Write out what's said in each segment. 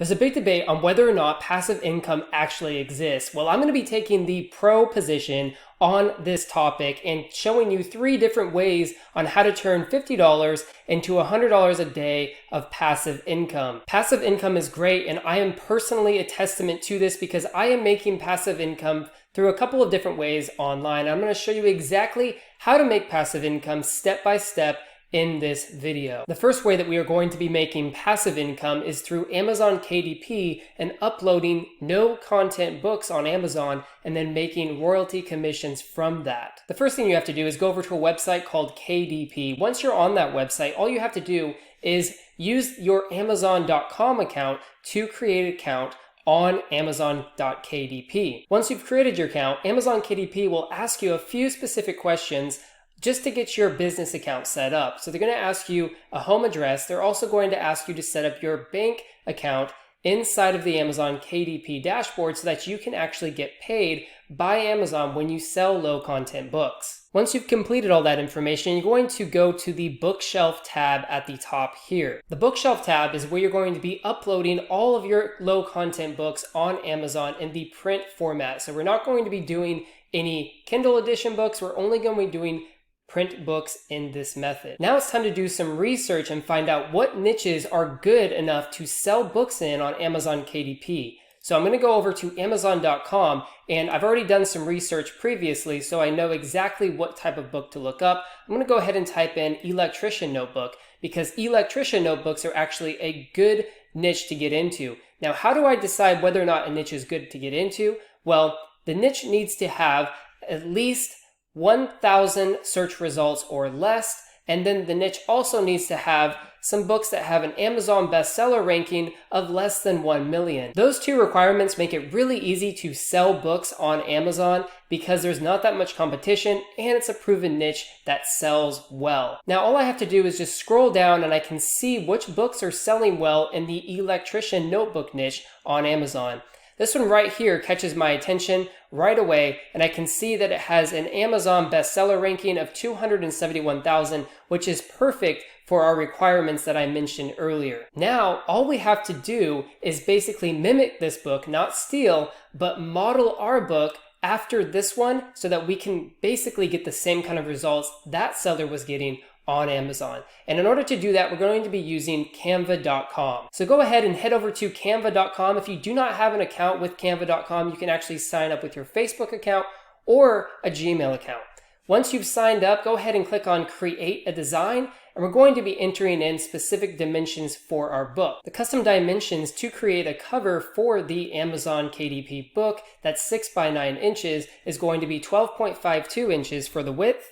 There's a big debate on whether or not passive income actually exists. Well, I'm going to be taking the pro position on this topic and showing you 3 different ways on how to turn $50 into $100 a day of passive income. Passive income is great, and I am personally a testament to this because I am making passive income through a couple of different ways online. I'm going to show you exactly how to make passive income step by step in this video. The first way that we are going to be making passive income is through Amazon KDP and uploading no content books on Amazon and then making royalty commissions from that. The first thing you have to do is go over to a website called KDP. Once you're on that website, all you have to do is use your Amazon.com account to create an account on Amazon.kdp. Once you've created your account, Amazon KDP will ask you a few specific questions just to get your business account set up. So they're going to ask you a home address. They're also going to ask you to set up your bank account inside of the Amazon KDP dashboard so that you can actually get paid by Amazon when you sell low content books. Once you've completed all that information, you're going to go to the bookshelf tab at the top here. The bookshelf tab is where you're going to be uploading all of your low content books on Amazon in the print format. So we're not going to be doing any Kindle edition books. We're only going to be doing print books in this method. Now it's time to do some research and find out what niches are good enough to sell books in on Amazon KDP. So I'm going to go over to Amazon.com, and I've already done some research previously, so I know exactly what type of book to look up. I'm going to go ahead and type in electrician notebook because electrician notebooks are actually a good niche to get into. Now, how do I decide whether or not a niche is good to get into? Well, the niche needs to have at least 1,000 search results or less, and then the niche also needs to have some books that have an Amazon bestseller ranking of less than 1 million. Those 2 requirements make it really easy to sell books on Amazon because there's not that much competition and it's a proven niche that sells well. Now all I have to do is just scroll down and I can see which books are selling well in the electrician notebook niche on Amazon. This one right here catches my attention right away, and I can see that it has an Amazon bestseller ranking of 271,000, which is perfect for our requirements that I mentioned earlier. Now, all we have to do is basically mimic this book, not steal, but model our book after this one so that we can basically get the same kind of results that seller was getting on Amazon. And in order to do that, we're going to be using Canva.com. So go ahead and head over to Canva.com. If you do not have an account with Canva.com, you can actually sign up with your Facebook account or a Gmail account. Once you've signed up, go ahead and click on Create a Design, and we're going to be entering in specific dimensions for our book. The custom dimensions to create a cover for the Amazon KDP book that's 6 by 9 inches is going to be 12.52 inches for the width,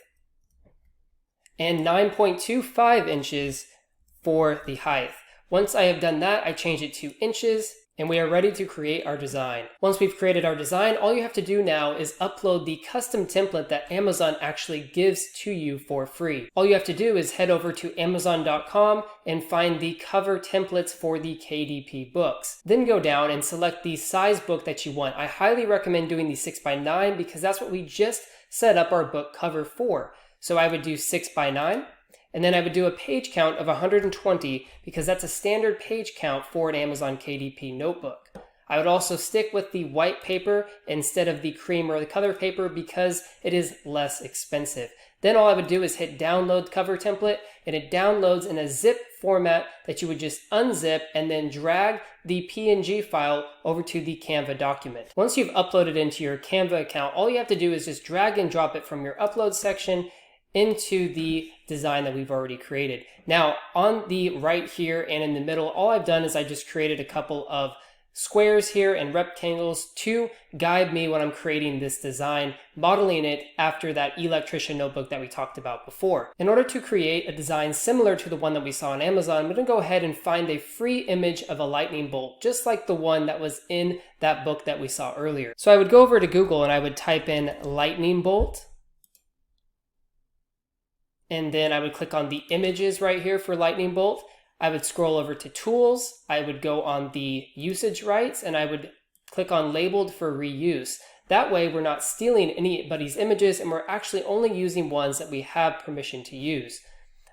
and 9.25 inches for the height. Once I have done that, I change it to inches, and we are ready to create our design. Once we've created our design, all you have to do now is upload the custom template that Amazon actually gives to you for free. All you have to do is head over to Amazon.com and find the cover templates for the KDP books. Then go down and select the size book that you want. I highly recommend doing the 6 by 9 because that's what we just set up our book cover for. So I would do 6 by 9, and then I would do a page count of 120 because that's a standard page count for an Amazon KDP notebook. I would also stick with the white paper instead of the cream or the color paper because it is less expensive. Then all I would do is hit download cover template, and it downloads in a zip format that you would just unzip and then drag the PNG file over to the Canva document. Once you've uploaded into your Canva account, all you have to do is just drag and drop it from your upload section into the design that we've already created. Now on the right here and in the middle, all I've done is I just created a couple of squares here and rectangles to guide me when I'm creating this design, modeling it after that electrician notebook that we talked about before. In order to create a design similar to the one that we saw on Amazon, I'm going to go ahead and find a free image of a lightning bolt, just like the one that was in that book that we saw earlier. So I would go over to Google and I would type in lightning bolt, and then I would click on the images right here for lightning bolt. I would scroll over to tools, I would go on the usage rights, and I would click on labeled for reuse. That way we're not stealing anybody's images and we're actually only using ones that we have permission to use.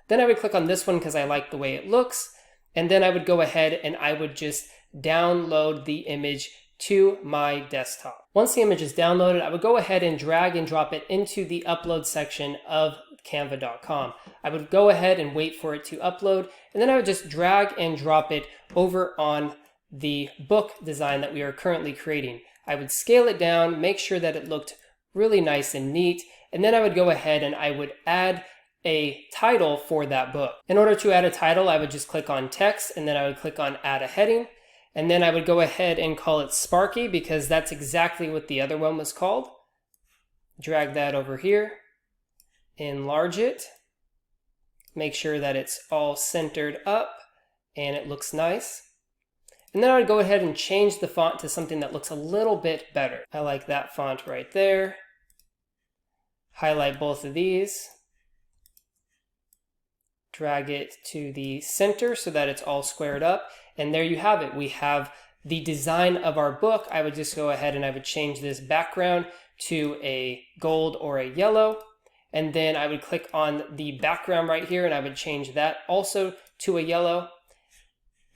Then I would click on this one because I like the way it looks, and then I would go ahead and I would just download the image to my desktop. Once the image is downloaded, I would go ahead and drag and drop it into the upload section of canva.com. I would go ahead and wait for it to upload, and then I would just drag and drop it over on the book design that we are currently creating. I would scale it down, make sure that it looked really nice and neat, and then I would go ahead and I would add a title for that book. In order to add a title, I would just click on text, and then I would click on add a heading, and then I would go ahead and call it Sparky because that's exactly what the other one was called. Drag that over here, enlarge it, make sure that it's all centered up and it looks nice. And then I would go ahead and change the font to something that looks a little bit better. I like that font right there. Highlight both of these. Drag it to the center so that it's all squared up. And there you have it. We have the design of our book. I would just go ahead and I would change this background to a gold or a yellow. And then I would click on the background right here and I would change that also to a yellow.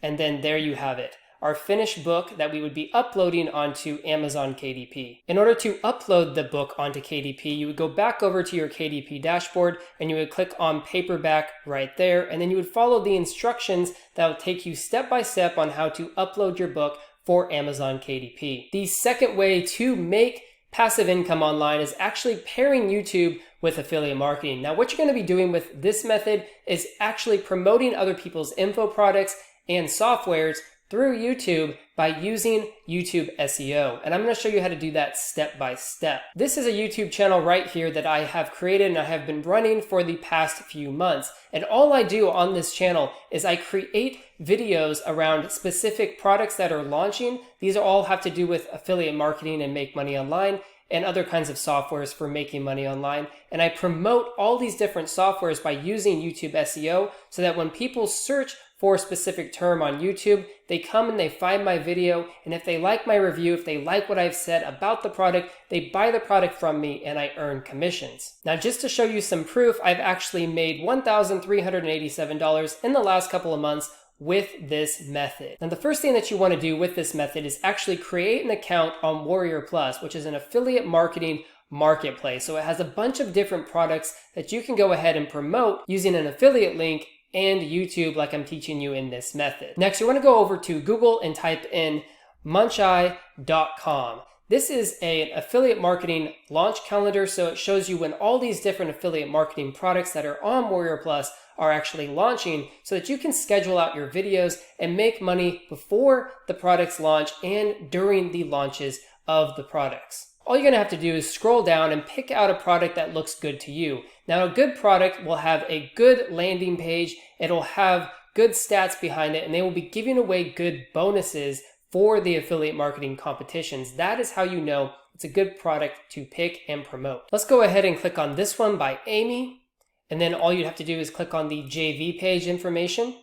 And then there you have it, our finished book that we would be uploading onto Amazon KDP. In order to upload the book onto KDP, you would go back over to your KDP dashboard and you would click on paperback right there, and then you would follow the instructions that will take you step by step on how to upload your book for Amazon KDP. The second way to make passive income online is actually pairing YouTube with affiliate marketing. Now, what you're going to be doing with this method is actually promoting other people's info products and softwares through YouTube by using YouTube SEO. And I'm going to show you how to do that step by step. This is a YouTube channel right here that I have created and I have been running for the past few months. And all I do on this channel is I create videos around specific products that are launching. These all have to do with affiliate marketing and make money online and other kinds of softwares for making money online. And I promote all these different softwares by using YouTube SEO so that when people search for a specific term on YouTube, they come and they find my video, and if they like my review, if they like what I've said about the product, they buy the product from me and I earn commissions. Now, just to show you some proof, I've actually made $1,387 in the last couple of months with this method. Now, the first thing that you want to do with this method is actually create an account on Warrior Plus, which is an affiliate marketing marketplace. So it has a bunch of different products that you can go ahead and promote using an affiliate link and YouTube like I'm teaching you in this method. Next, you want to go over to Google and type in muncheye.com. This is an affiliate marketing launch calendar, so it shows you when all these different affiliate marketing products that are on Warrior Plus are actually launching so that you can schedule out your videos and make money before the products launch and during the launches of the products. All you're going to have to do is scroll down and pick out a product that looks good to you. Now, a good product will have a good landing page, it'll have good stats behind it, and they will be giving away good bonuses for the affiliate marketing competitions. That is how you know it's a good product to pick and promote. Let's go ahead and click on this one by Amy, and then all you have to do is click on the JV page information.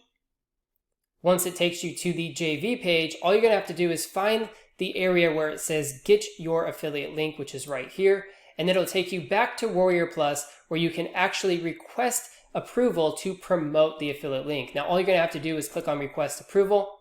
Once it takes you to the JV page, all you're going to have to do is find the area where it says get your affiliate link, which is right here, and it'll take you back to Warrior Plus where you can actually request approval to promote the affiliate link. Now, all you're going to have to do is click on request approval,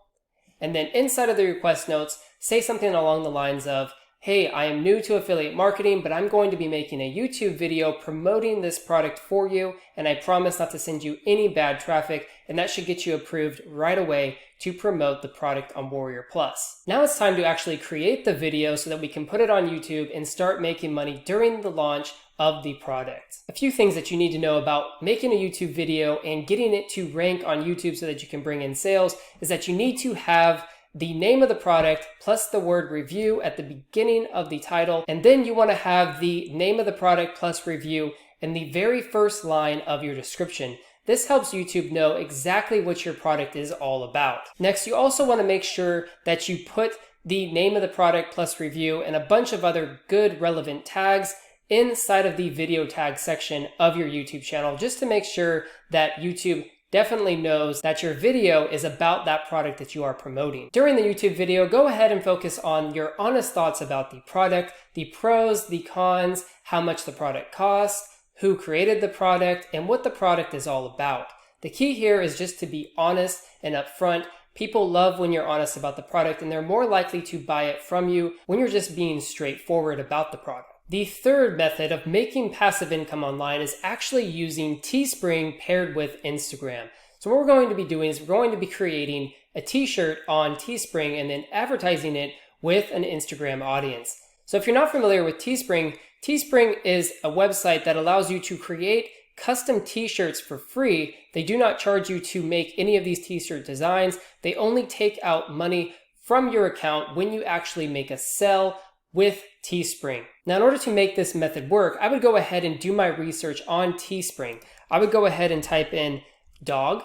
and then inside of the request notes, say something along the lines of, hey, I am new to affiliate marketing, but I'm going to be making a YouTube video promoting this product for you, and I promise not to send you any bad traffic, and that should get you approved right away to promote the product on Warrior Plus. Now it's time to actually create the video so that we can put it on YouTube and start making money during the launch of the product. A few things that you need to know about making a YouTube video and getting it to rank on YouTube so that you can bring in sales is that you need to have the name of the product plus the word review at the beginning of the title, and then you want to have the name of the product plus review in the very first line of your description. This helps YouTube know exactly what your product is all about. Next, you also want to make sure that you put the name of the product plus review and a bunch of other good relevant tags inside of the video tag section of your YouTube channel, just to make sure that YouTube definitely knows that your video is about that product that you are promoting. During the YouTube video, go ahead and focus on your honest thoughts about the product, the pros, the cons, how much the product costs, who created the product, and what the product is all about. The key here is just to be honest and upfront. People love when you're honest about the product, and they're more likely to buy it from you when you're just being straightforward about the product. The third method of making passive income online is actually using Tspring paired with Instagram. So what we're going to be doing is we're going to be creating a t-shirt on Tspring and then advertising it with an Instagram audience. So if you're not familiar with Tspring, Tspring is a website that allows you to create custom t-shirts for free. They do not charge you to make any of these t-shirt designs. They only take out money from your account when you actually make a sell with Tspring. Now, in order to make this method work, I would go ahead and do my research on Tspring. I would go ahead and type in dog,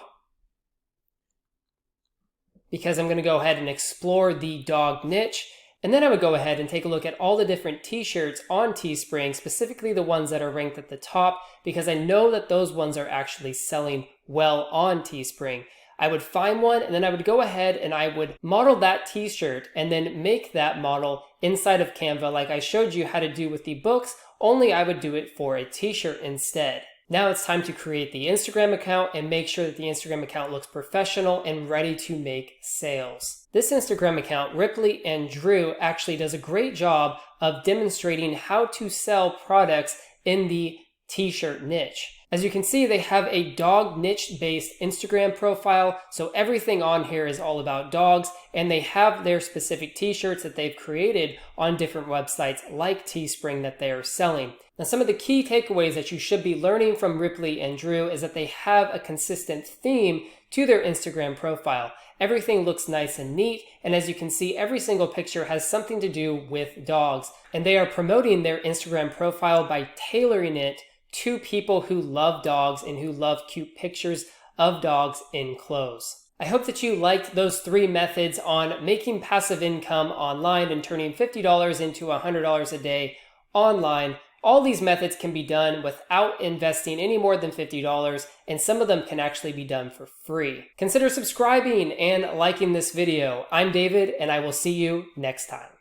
because I'm going to go ahead and explore the dog niche. And then I would go ahead and take a look at all the different t-shirts on Tspring, specifically the ones that are ranked at the top, because I know that those ones are actually selling well on Tspring. I would find one, and then I would go ahead and I would model that t-shirt and then make that model inside of Canva like I showed you how to do with the books, only I would do it for a t-shirt instead. Now it's time to create the Instagram account and make sure that the Instagram account looks professional and ready to make sales. This Instagram account, Ripley and Drew, actually does a great job of demonstrating how to sell products in the t-shirt niche. As you can see, they have a dog niche-based Instagram profile, so everything on here is all about dogs, and they have their specific t-shirts that they've created on different websites like Tspring that they are selling. Now, some of the key takeaways that you should be learning from Ripley and Drew is that they have a consistent theme to their Instagram profile. Everything looks nice and neat, and as you can see, every single picture has something to do with dogs, and they are promoting their Instagram profile by tailoring it to people who love dogs and who love cute pictures of dogs in clothes. I hope that you liked those 3 methods on making passive income online and turning $50 into $100 a day online. All these methods can be done without investing any more than $50, and some of them can actually be done for free. Consider subscribing and liking this video. I'm David, and I will see you next time.